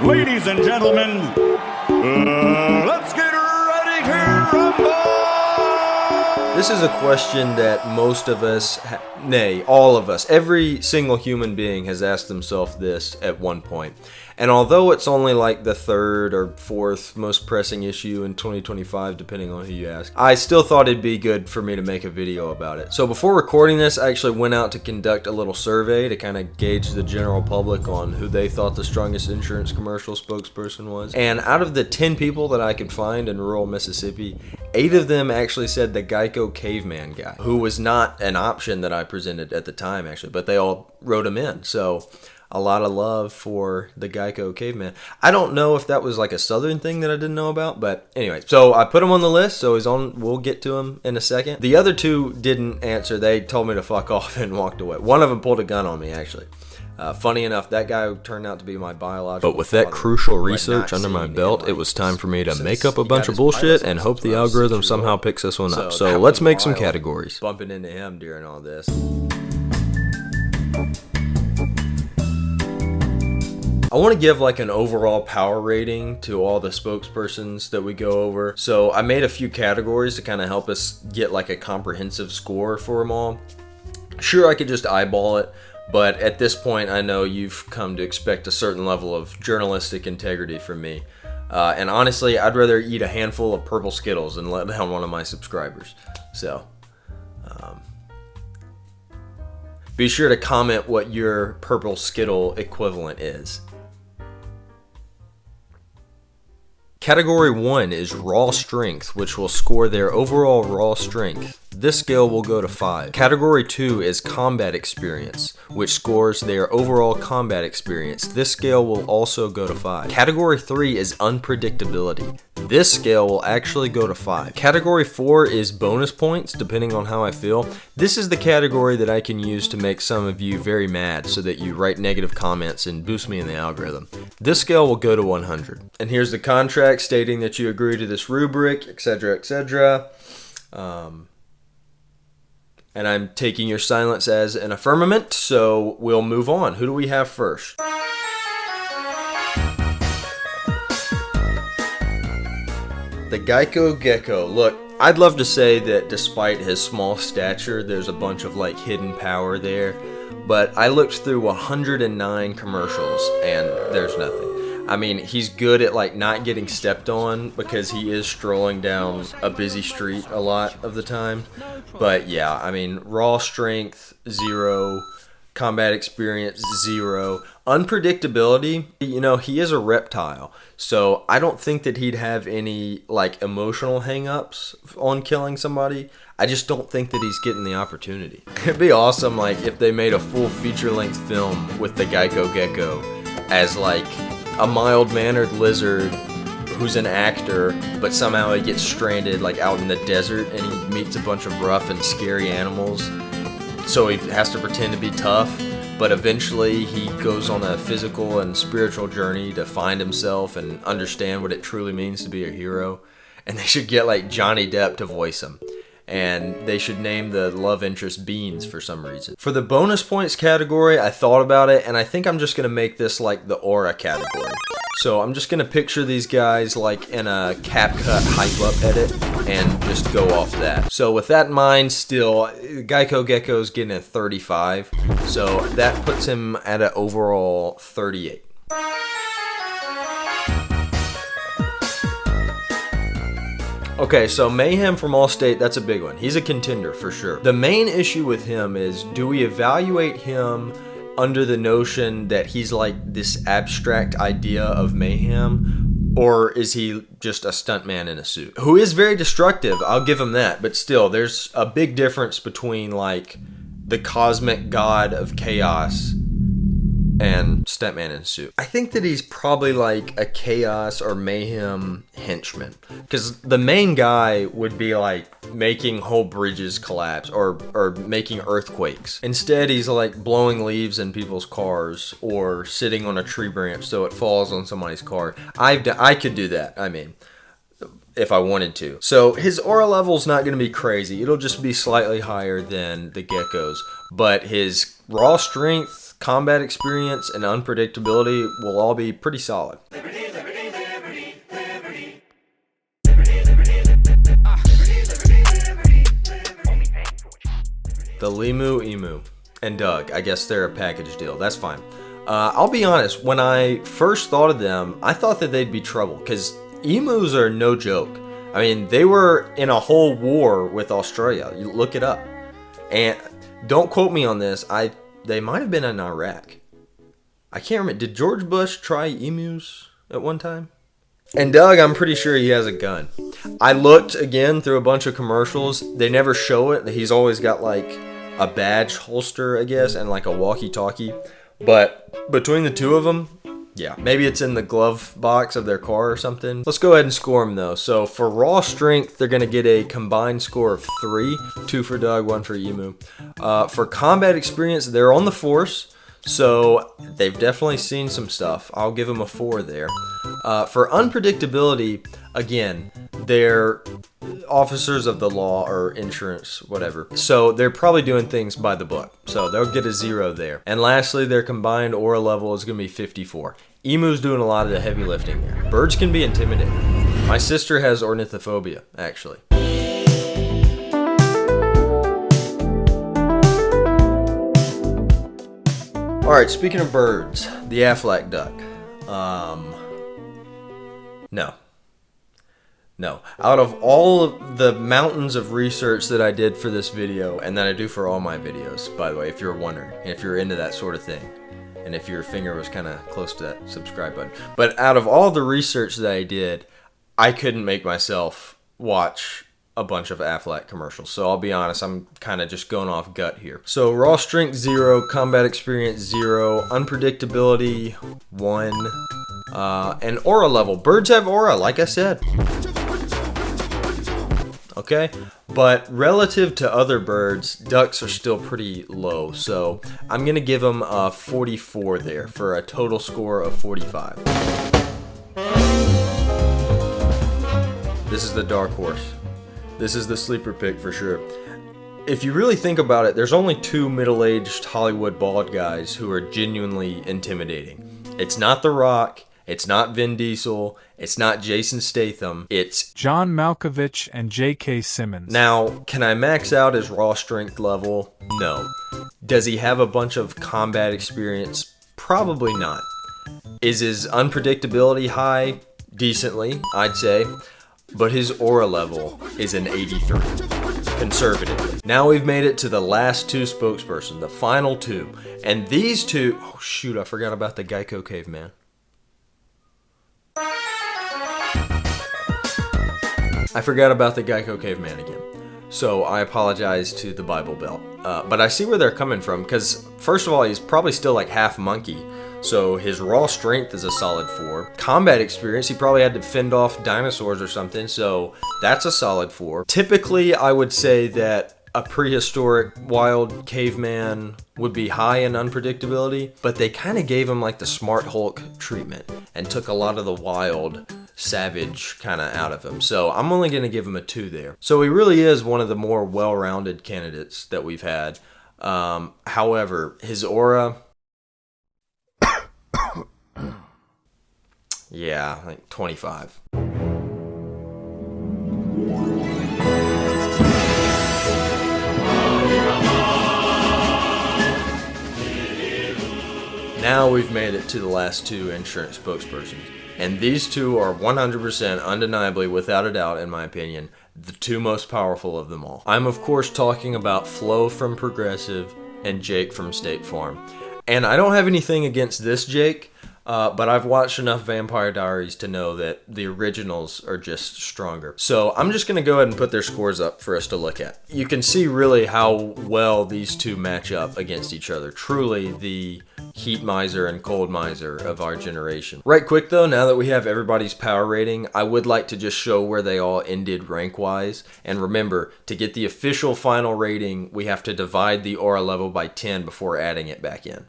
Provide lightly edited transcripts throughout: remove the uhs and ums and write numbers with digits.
Ladies and gentlemen, let's get ready to rumble! This is a question that most of us, nay, all of us, every single human being has asked themselves this at one point. And although it's only like the third or fourth most pressing issue in 2025, depending on who you ask, I still thought it'd be good for me to make a video about it. So before recording this, I actually went out to conduct a little survey to kind of gauge the general public on who they thought the strongest insurance commercial spokesperson was. And out of the 10 people that I could find in rural Mississippi, 8 of them actually said the Geico caveman guy, who was not an option that I presented at the time actually, but they all wrote him in. So a lot of love for the Geico caveman. I don't know if that was like a southern thing that I didn't know about, but anyway, so I put him on the list, so he's on. We'll get to him in a second. The other 2 didn't answer. They told me to fuck off and walked away. One of them pulled a gun on me, actually. Funny enough, that guy turned out to be my biological But with that crucial research under my belt, it was time for me to make up a bunch of bullshit and hope the algorithm somehow picks this one up. So let's make some categories. Bumping into him during all this. I want to give like an overall power rating to all the spokespersons that we go over. So I made a few categories to kind of help us get like a comprehensive score for them all. Sure, I could just eyeball it, but at this point I know you've come to expect a certain level of journalistic integrity from me. And honestly, I'd rather eat a handful of purple Skittles than let down one of my subscribers. So be sure to comment what your purple Skittle equivalent is. Category 1 is raw strength, which will score their overall raw strength. This scale will go to 5. Category 2 is combat experience, which scores their overall combat experience. This scale will also go to 5. Category 3 is unpredictability. This scale will actually go to 5. Category 4 is bonus points, depending on how I feel. This is the category that I can use to make some of you very mad so that you write negative comments and boost me in the algorithm. This scale will go to 100. And here's the contract stating that you agree to this rubric, etc., etc. And I'm taking your silence as an affirmament, so we'll move on. Who do we have first? The Geico Gecko. Look, I'd love to say that despite his small stature, there's a bunch of like hidden power there, but I looked through 109 commercials and there's nothing. I mean, he's good at like not getting stepped on because he is strolling down a busy street a lot of the time. But yeah, I mean, raw strength, 0. Combat experience, 0. Unpredictability, you know, he is a reptile. So I don't think that he'd have any like emotional hang-ups on killing somebody. I just don't think that he's getting the opportunity. It'd be awesome like if they made a full feature-length film with the Geico Gecko as like a mild-mannered lizard who's an actor, but somehow he gets stranded like out in the desert and he meets a bunch of rough and scary animals. So he has to pretend to be tough, but eventually he goes on a physical and spiritual journey to find himself and understand what it truly means to be a hero. And they should get like Johnny Depp to voice him. And they should name the love interest Beans for some reason. For the bonus points category, I thought about it, and I think I'm just going to make this like the aura category. So I'm just going to picture these guys like in a CapCut hype-up edit and just go off that. So with that in mind, still, Geico Gecko's getting a 35. So that puts him at an overall 38. Okay, so Mayhem from Allstate, that's a big one. He's a contender for sure. The main issue with him is, do we evaluate him under the notion that he's like this abstract idea of mayhem, or is he just a stuntman in a suit? Who is very destructive, I'll give him that, but still, there's a big difference between like the cosmic god of chaos and stuntman in a suit. I think that he's probably like a chaos or mayhem henchman, because the main guy would be like making whole bridges collapse or making earthquakes. Instead, he's like blowing leaves in people's cars or sitting on a tree branch so it falls on somebody's car. I could do that, I mean, if I wanted to. So his aura level's not going to be crazy. It'll just be slightly higher than the Gecko's, but his raw strength, combat experience and unpredictability will all be pretty solid. The Limu Emu and Doug, I guess they're a package deal. That's fine. I'll be honest, when I first thought of them, I thought that they'd be trouble because emus are no joke. I mean, they were in a whole war with Australia. You look it up. And don't quote me on this. They might have been in Iraq. I can't remember. Did George Bush try emus at one time? And Doug, I'm pretty sure he has a gun. I looked again through a bunch of commercials. They never show it. He's always got like a badge holster, I guess, and like a walkie-talkie. But between the two of them, yeah, maybe it's in the glove box of their car or something. Let's go ahead and score them though. So for raw strength, they're going to get a combined score of 3. 2 for Doug, 1 for Emu. For combat experience, they're on the force. So they've definitely seen some stuff. I'll give them a 4 there. For unpredictability, again, they're officers of the law or insurance, whatever. So they're probably doing things by the book. So they'll get a 0 there. And lastly, their combined aura level is going to be 54. Emu's doing a lot of the heavy lifting there. Birds can be intimidating. My sister has ornithophobia, actually. Alright, speaking of birds, the Aflac duck. No. Out of all of the mountains of research that I did for this video, and that I do for all my videos, by the way, if you're wondering, if you're into that sort of thing, and if your finger was kind of close to that subscribe button. But out of all the research that I did, I couldn't make myself watch a bunch of Aflac commercials. So I'll be honest, I'm kind of just going off gut here. So raw strength 0, combat experience 0, unpredictability 1, and aura level. Birds have aura, like I said. Okay, but relative to other birds, ducks are still pretty low. So I'm gonna give them a 44 there for a total score of 45. This is the dark horse. This is the sleeper pick for sure. If you really think about it, there's only 2 middle-aged Hollywood bald guys who are genuinely intimidating. It's not The Rock, it's not Vin Diesel, it's not Jason Statham, it's John Malkovich and J.K. Simmons. Now, can I max out his raw strength level? No. Does he have a bunch of combat experience? Probably not. Is his unpredictability high? Decently, I'd say. But his aura level is an 83, conservatively. Now we've made it to the last 2 spokesperson, the final 2. And these 2, oh shoot, I forgot about the Geico caveman. I forgot about the Geico caveman again. So I apologize to the Bible Belt. But I see where they're coming from, because first of all, he's probably still like half monkey. So his raw strength is a solid 4. Combat experience, he probably had to fend off dinosaurs or something, so that's a solid 4. Typically, I would say that a prehistoric wild caveman would be high in unpredictability, but they kind of gave him like the Smart Hulk treatment and took a lot of the wild, savage kind of out of him. So I'm only going to give him a 2 there. So he really is one of the more well-rounded candidates that we've had. However, his aura... yeah, like 25. Now we've made it to the last 2 insurance spokespersons. And these 2 are 100% undeniably, without a doubt, in my opinion, the 2 most powerful of them all. I'm of course talking about Flo from Progressive and Jake from State Farm. And I don't have anything against this Jake, but I've watched enough Vampire Diaries to know that the originals are just stronger. So I'm just going to go ahead and put their scores up for us to look at. You can see really how well these 2 match up against each other. Truly the heat miser and cold miser of our generation. Right quick though, now that we have everybody's power rating, I would like to just show where they all ended rank-wise. And remember, to get the official final rating, we have to divide the aura level by 10 before adding it back in.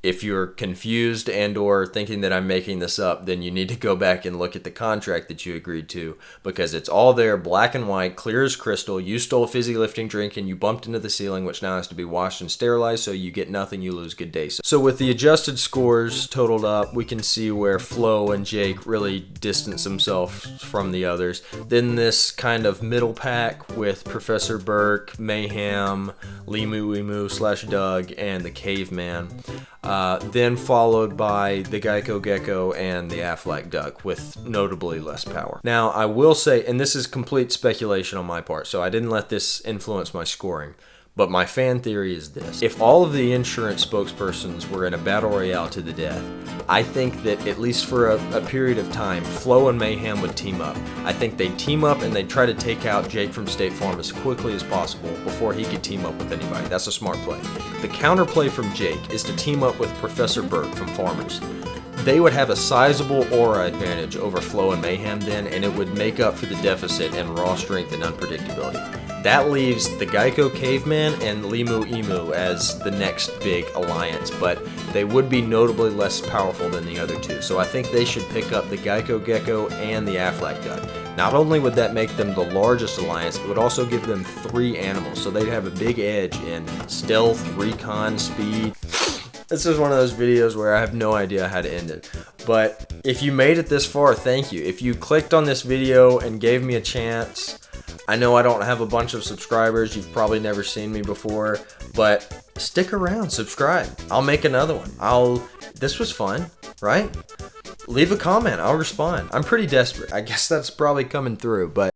If you're confused and or thinking that I'm making this up, then you need to go back and look at the contract that you agreed to, because it's all there, black and white, clear as crystal. You stole a fizzy lifting drink and you bumped into the ceiling, which now has to be washed and sterilized, so you get nothing, you lose. Good day. So with the adjusted scores totaled up, we can see where Flo and Jake really distance themselves from the others. Then this kind of middle pack with Professor Burke, Mayhem, Limu Emu / Doug, and the Caveman. Then followed by the Geico Gecko and the Aflac Duck with notably less power. Now, I will say, and this is complete speculation on my part, so I didn't let this influence my scoring, but my fan theory is this. If all of the insurance spokespersons were in a battle royale to the death, I think that at least for a period of time, Flo and Mayhem would team up. I think they'd team up and they'd try to take out Jake from State Farm as quickly as possible before he could team up with anybody. That's a smart play. The counterplay from Jake is to team up with Professor Burke from Farmers. They would have a sizable aura advantage over Flo and Mayhem then, and it would make up for the deficit in raw strength and unpredictability. That leaves the Geico Caveman and Limu Emu as the next big alliance, but they would be notably less powerful than the other two. So I think they should pick up the Geico Gecko and the Aflac Duck. Not only would that make them the largest alliance, it would also give them 3 animals, so they'd have a big edge in stealth, recon, speed. This is one of those videos where I have no idea how to end it. But if you made it this far, thank you. If you clicked on this video and gave me a chance, I know I don't have a bunch of subscribers. You've probably never seen me before, but stick around, subscribe. I'll make another one. This was fun, right? Leave a comment, I'll respond. I'm pretty desperate. I guess that's probably coming through, but